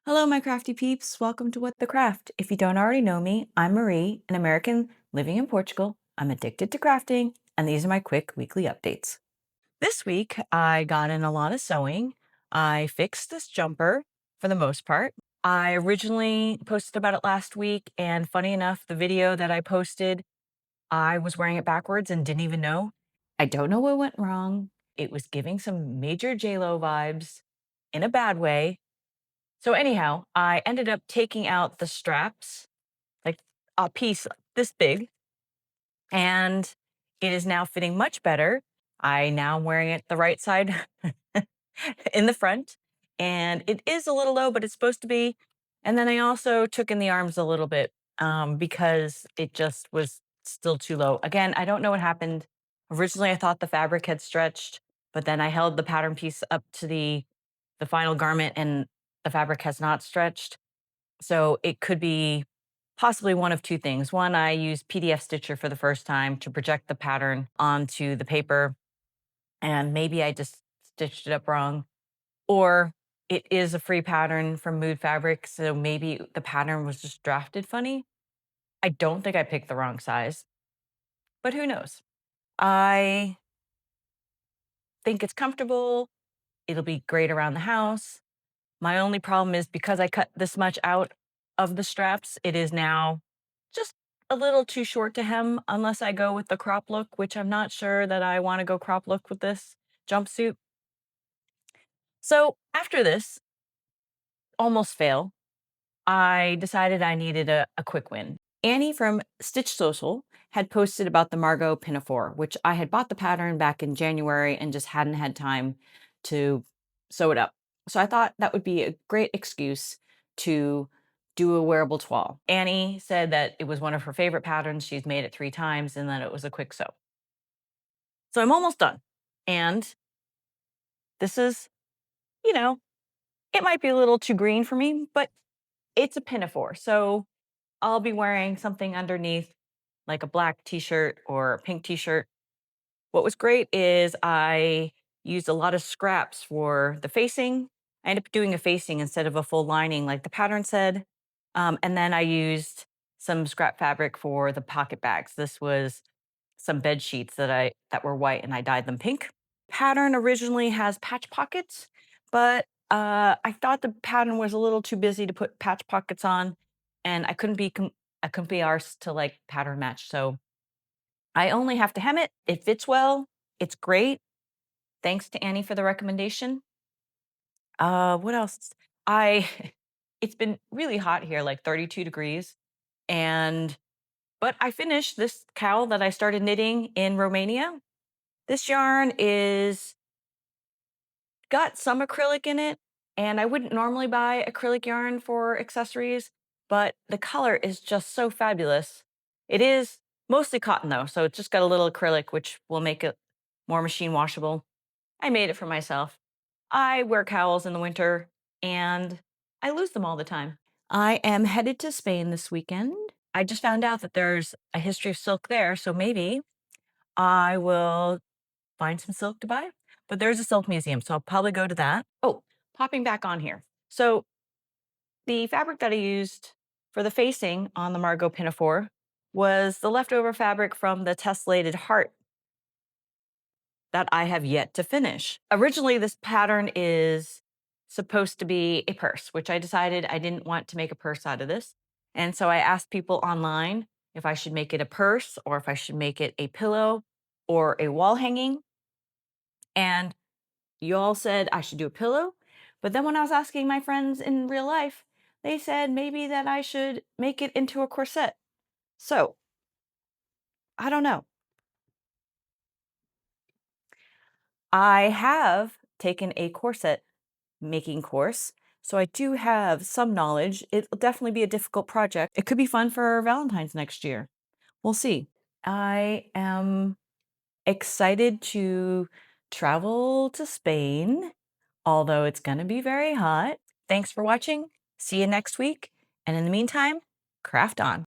Hello, my crafty peeps. Welcome to What the Craft. If you don't already know me, I'm Marie, an American living in Portugal. I'm addicted to crafting, and these are my quick weekly updates. This week, I got in a lot of sewing. I fixed this jumper for the most part. I originally posted about it last week, and funny enough, the video that I posted, I was wearing it backwards and didn't even know. I don't know what went wrong. It was giving some major J-Lo vibes in a bad way. So anyhow, I ended up taking out the straps, like a piece this big, and it is now fitting much better. I now am wearing it the right side in the front, and it is a little low, but it's supposed to be. And then I also took in the arms a little bit because it just was still too low. Again, I don't know what happened. Originally, I thought the fabric had stretched, but then I held the pattern piece up to the final garment, and the fabric has not stretched. So it could be possibly one of two things. One, I used PDF Stitcher for the first time to project the pattern onto the paper, and maybe I just stitched it up wrong. Or it is a free pattern from Mood Fabric, so maybe the pattern was just drafted funny. I don't think I picked the wrong size, but who knows? I think it's comfortable. It'll be great around the house. My only problem is because I cut this much out of the straps, it is now just a little too short to hem unless I go with the crop look, which I'm not sure that I want to go crop look with this jumpsuit. So after this almost fail, I decided I needed a quick win. Annie from Stitch Social had posted about the Margot Pinafore, which I had bought the pattern back in January and just hadn't had time to sew it up. So I thought that would be a great excuse to do a wearable toile. Annie said that it was one of her favorite patterns. She's made it 3 times and that it was a quick sew. So I'm almost done. And this is, you know, it might be a little too green for me, but it's a pinafore. So I'll be wearing something underneath, like a black t-shirt or a pink t-shirt. What was great is I used a lot of scraps for the facing. I ended up doing a facing instead of a full lining like the pattern said. And then I used some scrap fabric for the pocket bags. This was some bed sheets that were white and I dyed them pink. Pattern originally has patch pockets, but I thought the pattern was a little too busy to put patch pockets on, and I couldn't be arsed to like pattern match. So I only have to hem it. It fits well. It's great. Thanks to Annie for the recommendation. What else? I it's been really hot here, like 32 degrees, and but I finished this cowl that I started knitting in Romania. This yarn is got some acrylic in it, and I wouldn't normally buy acrylic yarn for accessories, but the color is just so fabulous. It is mostly cotton though, so it's just got a little acrylic, which will make it more machine washable. I made it for myself. I wear cowls in the winter and I lose them all the time. I am headed to Spain this weekend. I just found out that there's a history of silk there, so maybe I will find some silk to buy. But there's a silk museum, so I'll probably go to that. Oh, popping back on here. So the fabric that I used for the facing on the Margot Pinafore was the leftover fabric from the tessellated heart that I have yet to finish. Originally, this pattern is supposed to be a purse, which I decided I didn't want to make a purse out of this. And so I asked people online if I should make it a purse or if I should make it a pillow or a wall hanging. And you all said I should do a pillow. But then when I was asking my friends in real life, they said maybe that I should make it into a corset. So I don't know. I have taken a corset making course, so I do have some knowledge. It'll definitely be a difficult project. It could be fun for Valentine's next year. We'll see. I am excited to travel to Spain, although it's going to be very hot. Thanks for watching. See you next week. And in the meantime, craft on.